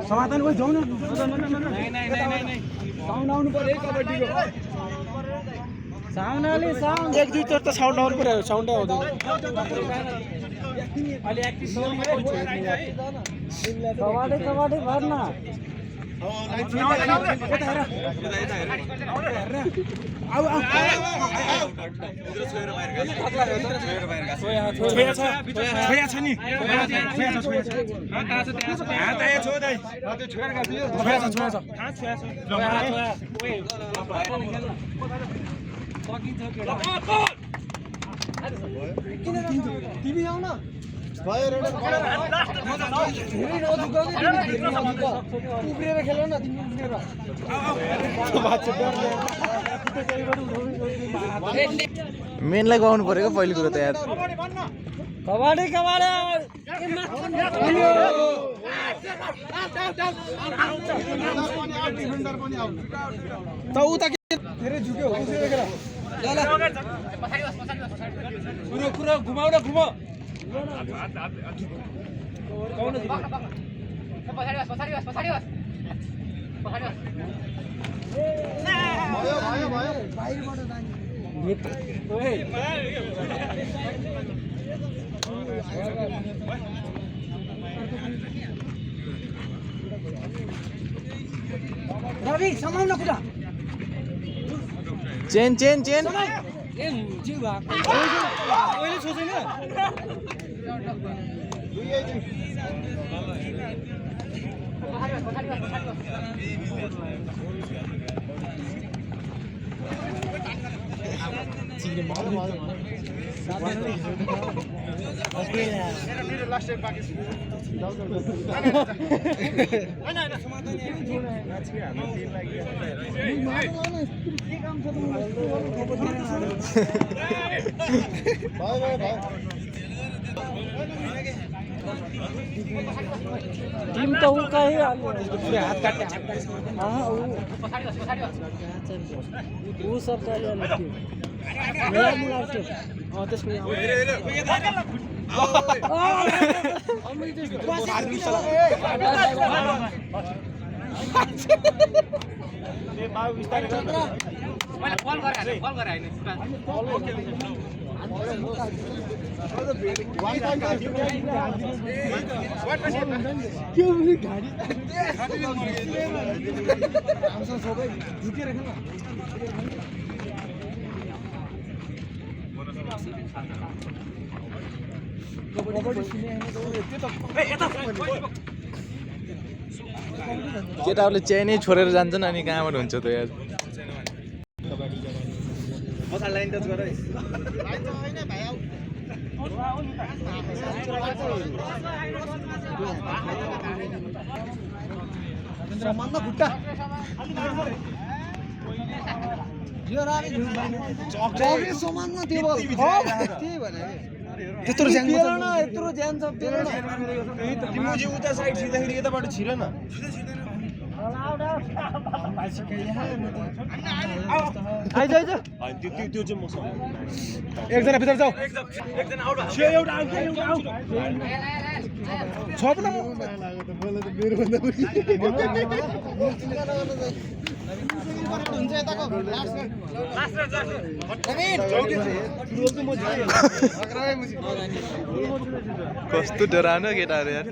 समाधान कोही जाउँ न साउन्ड आउनु पर्यो कबड्डीको साउन्डले साउन्ड एक दुई चोट त साउन्ड आउनु पर्यो साउन्डै आउँदैन अलि एक्टिभ कबड्डी कबड्डी भर्न तिमी आउन उब्रिएर खेल न तिमी मेनलाई गाउनु परेको पहिलो कुरो त यार कबड्डी कबड्डी त उता धेरै झुक्यो उब्रिएर खेल पुरो घुमाउ न घुम रवि समाउन कुरा चेन चेन चेन अहिले सोचेन टिम त उका हात काट्ने ऊ सब केटाहरूले चेनै छोडेर जान्छन् अनि कहाँबाट हुन्छ त यार लाइन टच गर खुट्टा त्यत्रो ज्यान छ तिमीजी उता साइड छिर्दाखेरि यताबाट छिर न त्यो चाहिँ मसँग एकजना भित्र जाऊ छ पनि कस्तो डराउनु केटाहरू यार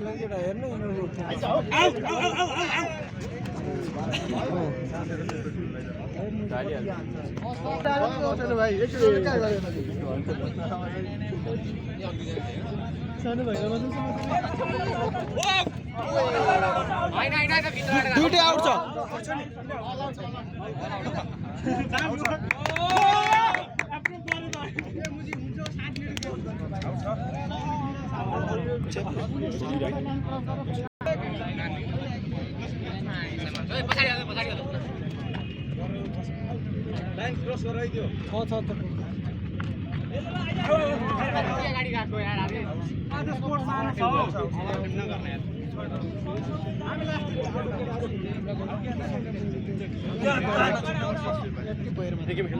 दुईटै आउट छ लाइन क्रस गराइदियो छ गाडी काट्को यार आज स्पोर्ट्स आउनु छ नगर्ने यार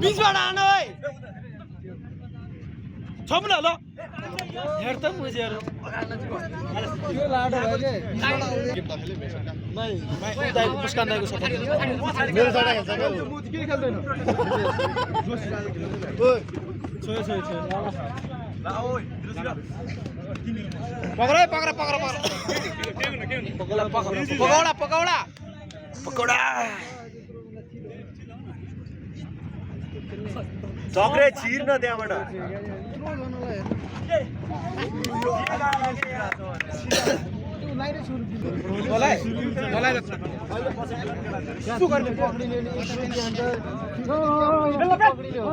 बीचबाट आउनु है छ पनि ल हेर त मुझे यार यो लाडो भयो के मुस्कान दाइको सपोर्ट मेरो सडा खेल्छ क्या उ। के खेल्दैन ओइ छोयो छोयो छोयो पक्रा पक्रा पक्रा पकौडा पकौडा पकौडा चक्रे छिर न त्यहाँबाट मलाई मलाई यस्तो गर्ने पक्रिने नि स्ट्रेन्ज अन्त पक्रिने हो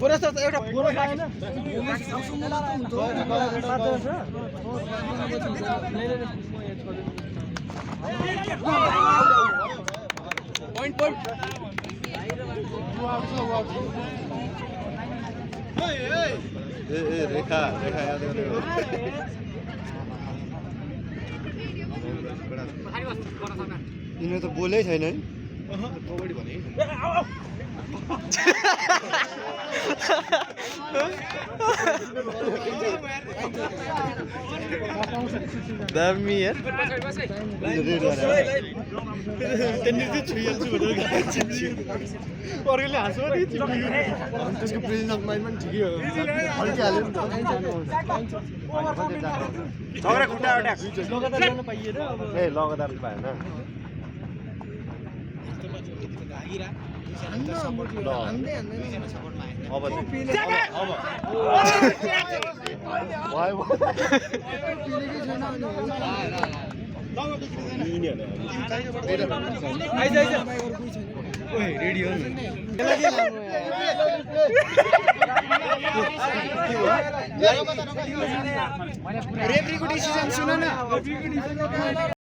बोनस त एउटा बोनस आएन पोइन्ट पोइन्ट ए रेखा रेखा याद गर्नु यिनीहरू त बोलै छैन है कबड्डी भने दामी यार अर्कोले हाँसो त्यसको प्रेजेन्स अफ माइन्ड पनि ठिकै हो हल्किहाल्यो नि त खुट्टा ए लगातार भएन अब रेफ्रीको डिसिजन सुन न